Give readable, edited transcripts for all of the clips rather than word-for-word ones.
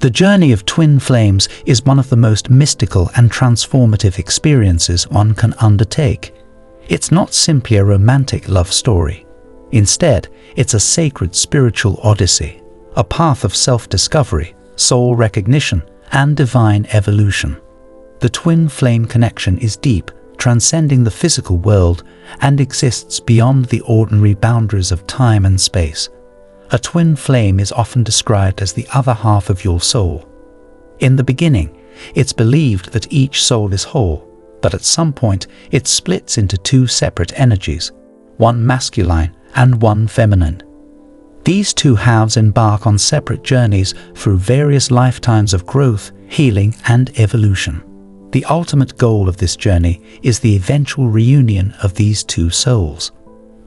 The journey of twin flames is one of the most mystical and transformative experiences one can undertake. It's not simply a romantic love story. Instead, it's a sacred spiritual odyssey, a path of self-discovery, soul recognition, and divine evolution. The twin flame connection is deep, transcending the physical world, and exists beyond the ordinary boundaries of time and space. A twin flame is often described as the other half of your soul. In the beginning, it's believed that each soul is whole, but at some point it splits into two separate energies, one masculine and one feminine. These two halves embark on separate journeys through various lifetimes of growth, healing, and evolution. The ultimate goal of this journey is the eventual reunion of these two souls.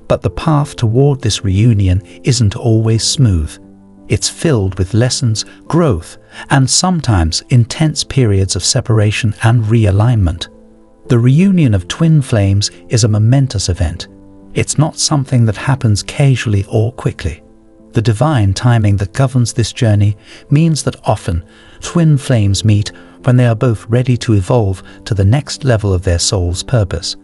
But the path toward this reunion isn't always smooth. It's filled with lessons, growth, and sometimes intense periods of separation and realignment. The reunion of twin flames is a momentous event. It's not something that happens casually or quickly. The divine timing that governs this journey means that often twin flames meet when they are both ready to evolve to the next level of their soul's purpose.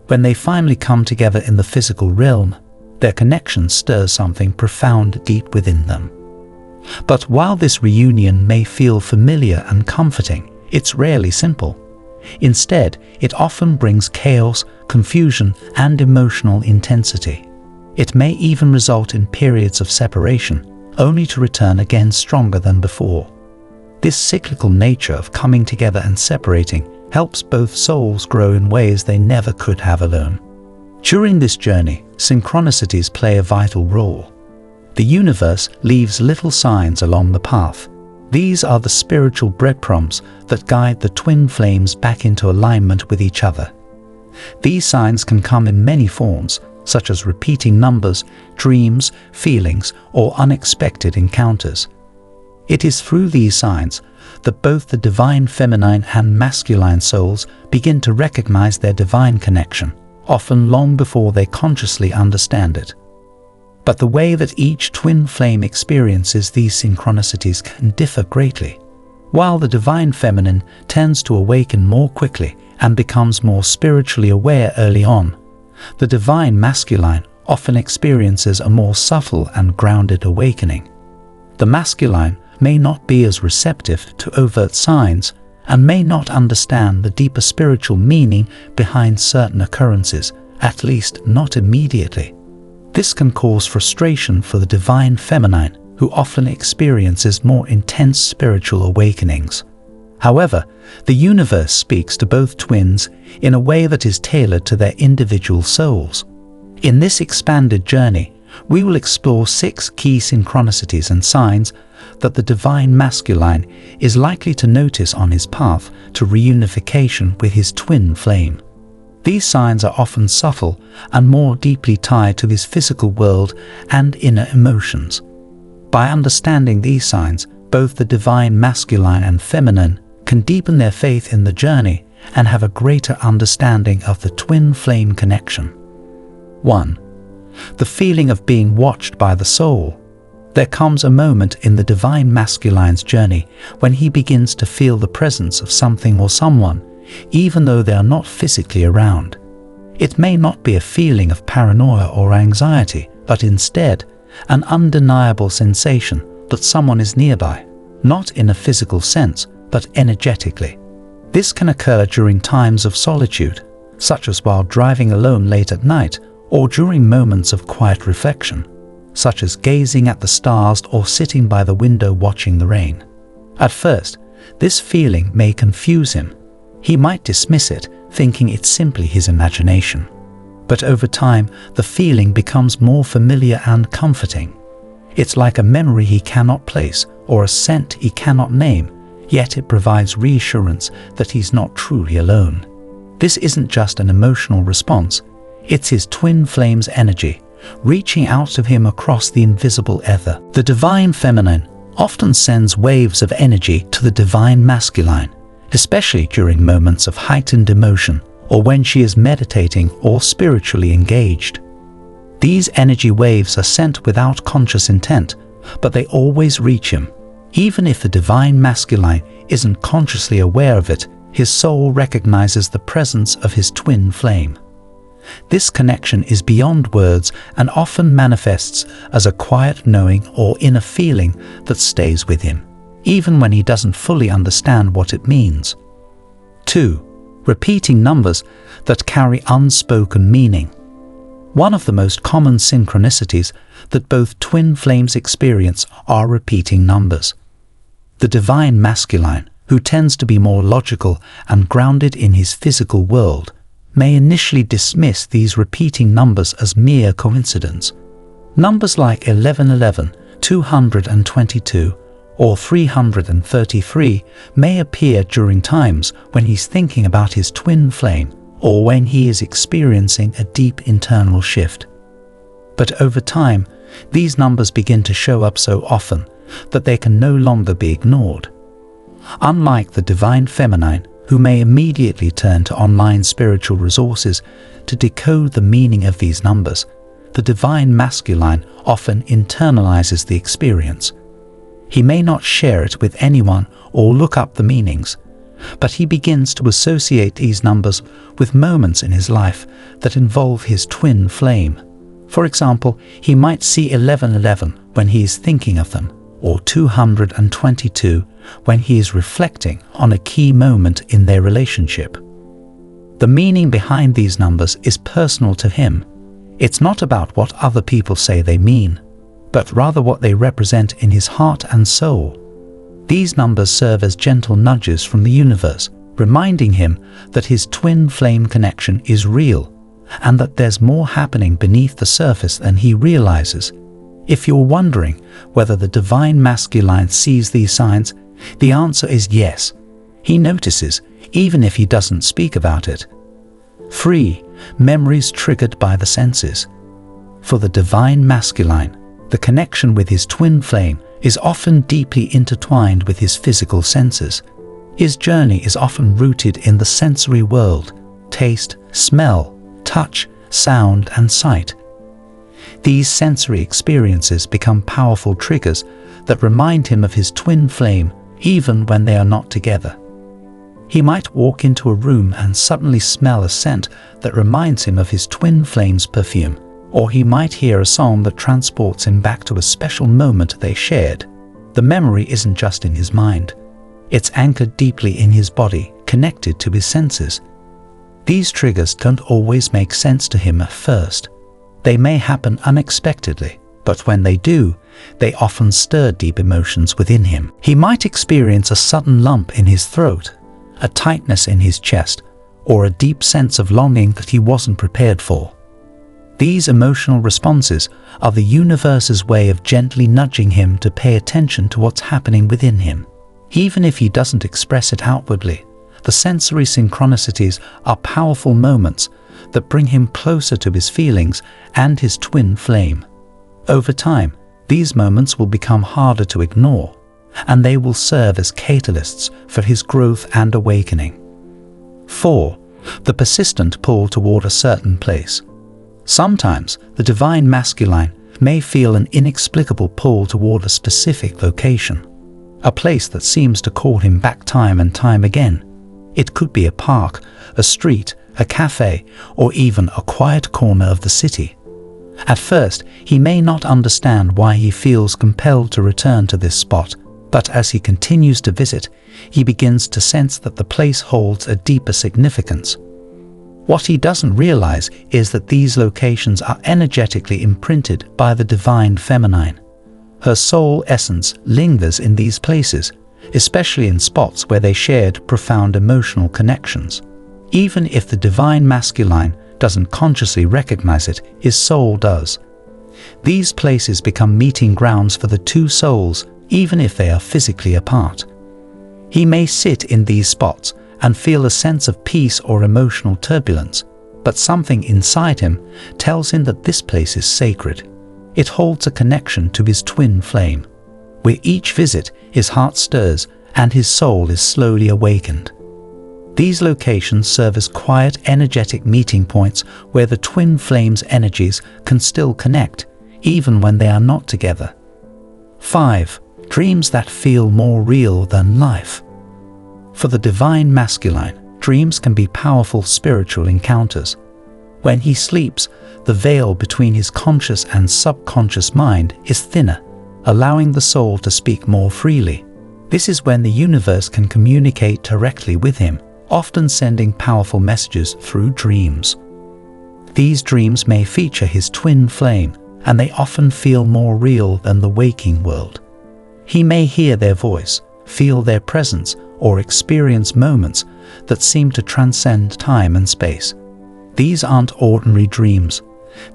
When they finally come together in the physical realm, their connection stirs something profound deep within them. But while this reunion may feel familiar and comforting, it's rarely simple. Instead, it often brings chaos, confusion, and emotional intensity. It may even result in periods of separation, only to return again stronger than before. This cyclical nature of coming together and separating helps both souls grow in ways they never could have alone. During this journey, synchronicities play a vital role. The universe leaves little signs along the path. These are the spiritual breadcrumbs that guide the twin flames back into alignment with each other. These signs can come in many forms, such as repeating numbers, dreams, feelings, or unexpected encounters. It is through these signs that both the divine feminine and masculine souls begin to recognize their divine connection, often long before they consciously understand it. But the way that each twin flame experiences these synchronicities can differ greatly. While the divine feminine tends to awaken more quickly and becomes more spiritually aware early on, the divine masculine often experiences a more subtle and grounded awakening. The masculine may not be as receptive to overt signs and may not understand the deeper spiritual meaning behind certain occurrences, at least not immediately. This can cause frustration for the divine feminine, who often experiences more intense spiritual awakenings. However, the universe speaks to both twins in a way that is tailored to their individual souls. In this expanded journey, we will explore 6 key synchronicities and signs that the divine masculine is likely to notice on his path to reunification with his twin flame. These signs are often subtle and more deeply tied to his physical world and inner emotions. By understanding these signs, both the divine masculine and feminine can deepen their faith in the journey and have a greater understanding of the twin flame connection. 1. The feeling of being watched by the soul. There comes a moment in the divine masculine's journey when he begins to feel the presence of something or someone, even though they are not physically around. It may not be a feeling of paranoia or anxiety, but instead an undeniable sensation that someone is nearby, not in a physical sense, but energetically. This can occur during times of solitude, such as while driving alone late at night, or during moments of quiet reflection, such as gazing at the stars or sitting by the window watching the rain. At first, this feeling may confuse him. He might dismiss it, thinking it's simply his imagination. But over time, the feeling becomes more familiar and comforting. It's like a memory he cannot place or a scent he cannot name, yet it provides reassurance that he's not truly alone. This isn't just an emotional response, it's his twin flame's energy, reaching out to him across the invisible ether. The divine feminine often sends waves of energy to the divine masculine, especially during moments of heightened emotion or when she is meditating or spiritually engaged. These energy waves are sent without conscious intent, but they always reach him, Even if the divine masculine isn't consciously aware of it, his soul recognizes the presence of his twin flame. This connection is beyond words and often manifests as a quiet knowing or inner feeling that stays with him, even when he doesn't fully understand what it means. 2. Repeating numbers that carry unspoken meaning. One of the most common synchronicities that both twin flames experience are repeating numbers. The divine masculine, who tends to be more logical and grounded in his physical world, may initially dismiss these repeating numbers as mere coincidence. Numbers like 1111, 222, or 333 may appear during times when he's thinking about his twin flame or when he is experiencing a deep internal shift. But over time, these numbers begin to show up so often that they can no longer be ignored. Unlike the divine feminine, who may immediately turn to online spiritual resources to decode the meaning of these numbers, the divine masculine often internalizes the experience. He may not share it with anyone or look up the meanings, but he begins to associate these numbers with moments in his life that involve his twin flame. For example, he might see 1111 when he is thinking of them, or 222 when he is reflecting on a key moment in their relationship. The meaning behind these numbers is personal to him. It's not about what other people say they mean, but rather what they represent in his heart and soul. These numbers serve as gentle nudges from the universe, reminding him that his twin flame connection is real and that there's more happening beneath the surface than he realizes. If you're wondering whether the divine masculine sees these signs, the answer is yes. He notices, even if he doesn't speak about it. 3. Memories triggered by the senses. For the divine masculine, the connection with his twin flame is often deeply intertwined with his physical senses. His journey is often rooted in the sensory world: taste, smell, touch, sound, and sight. These sensory experiences become powerful triggers that remind him of his twin flame even when they are not together. He might walk into a room and suddenly smell a scent that reminds him of his twin flame's perfume, or he might hear a song that transports him back to a special moment they shared. The memory isn't just in his mind. It's anchored deeply in his body, connected to his senses. These triggers don't always make sense to him at first. They may happen unexpectedly, but when they do, they often stir deep emotions within him. He might experience a sudden lump in his throat, a tightness in his chest, or a deep sense of longing that he wasn't prepared for. These emotional responses are the universe's way of gently nudging him to pay attention to what's happening within him. Even if he doesn't express it outwardly, the sensory synchronicities are powerful moments that bring him closer to his feelings and his twin flame. Over time, these moments will become harder to ignore, and they will serve as catalysts for his growth and awakening. 4. The persistent pull toward a certain place. Sometimes, the divine masculine may feel an inexplicable pull toward a specific location, a place that seems to call him back time and time again. It could be a park, a street, a cafe, or even a quiet corner of the city. At first, he may not understand why he feels compelled to return to this spot, but as he continues to visit, he begins to sense that the place holds a deeper significance. What he doesn't realize is that these locations are energetically imprinted by the divine feminine. Her soul essence lingers in these places, especially in spots where they shared profound emotional connections. Even if the divine masculine doesn't consciously recognize it, his soul does. These places become meeting grounds for the two souls, even if they are physically apart. He may sit in these spots and feel a sense of peace or emotional turbulence, but something inside him tells him that this place is sacred. It holds a connection to his twin flame. With each visit, his heart stirs and his soul is slowly awakened. These locations serve as quiet, energetic meeting points where the twin flame's energies can still connect, even when they are not together. 5. dreams that feel more real than life. For the divine masculine, dreams can be powerful spiritual encounters. When he sleeps, the veil between his conscious and subconscious mind is thinner, allowing the soul to speak more freely. This is when the universe can communicate directly with him, often sending powerful messages through dreams. These dreams may feature his twin flame, and they often feel more real than the waking world. He may hear their voice, feel their presence, or experience moments that seem to transcend time and space. These aren't ordinary dreams.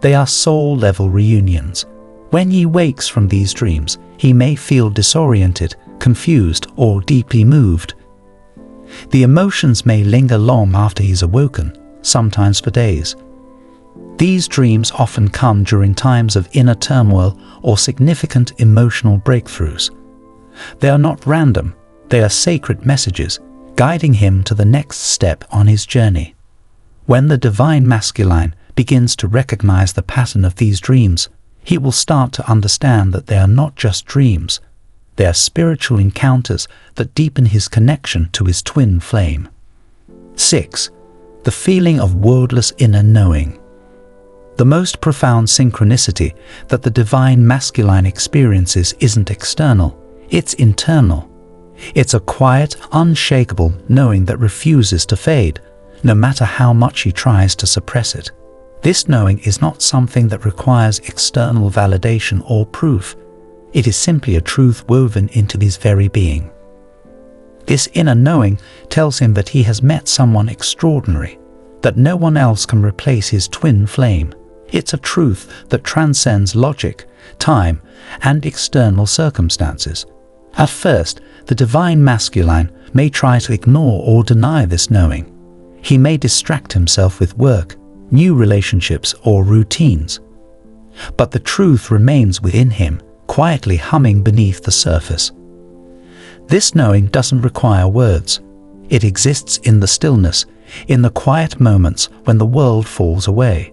They are soul-level reunions. When he wakes from these dreams, he may feel disoriented, confused, or deeply moved. The emotions may linger long after he's awoken, sometimes for days. These dreams often come during times of inner turmoil or significant emotional breakthroughs. They are not random, they are sacred messages, guiding him to the next step on his journey. When the divine masculine begins to recognize the pattern of these dreams, he will start to understand that they are not just dreams. They are spiritual encounters that deepen his connection to his twin flame. 6. The feeling of wordless inner knowing. The most profound synchronicity that the divine masculine experiences isn't external, it's internal. It's a quiet, unshakable knowing that refuses to fade, no matter how much he tries to suppress it. This knowing is not something that requires external validation or proof. It is simply a truth woven into his very being. This inner knowing tells him that he has met someone extraordinary, that no one else can replace his twin flame. It's a truth that transcends logic, time, and external circumstances. At first, the divine masculine may try to ignore or deny this knowing. He may distract himself with work, new relationships, or routines. But the truth remains within him, quietly humming beneath the surface. This knowing doesn't require words. It exists in the stillness, in the quiet moments when the world falls away.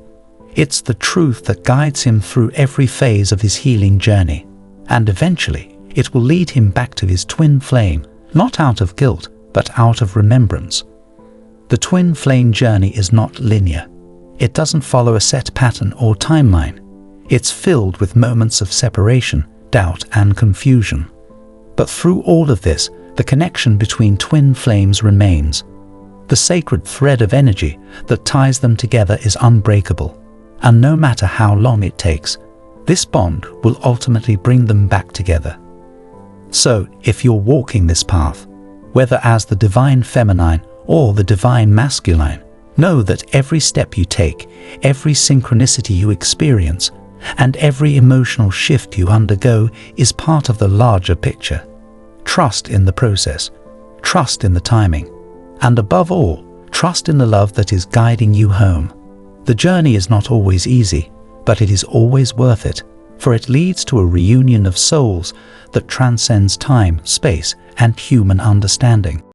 It's the truth that guides him through every phase of his healing journey, and eventually it will lead him back to his twin flame, not out of guilt, but out of remembrance. The twin flame journey is not linear. It doesn't follow a set pattern or timeline. It's filled with moments of separation, doubt, and confusion. But through all of this, the connection between twin flames remains. The sacred thread of energy that ties them together is unbreakable, and no matter how long it takes, this bond will ultimately bring them back together. So, if you're walking this path, whether as the divine feminine or the divine masculine, know that every step you take, every synchronicity you experience, and every emotional shift you undergo is part of the larger picture. Trust in the process, trust in the timing, and above all, trust in the love that is guiding you home. The journey is not always easy, but it is always worth it, for it leads to a reunion of souls that transcends time, space, and human understanding.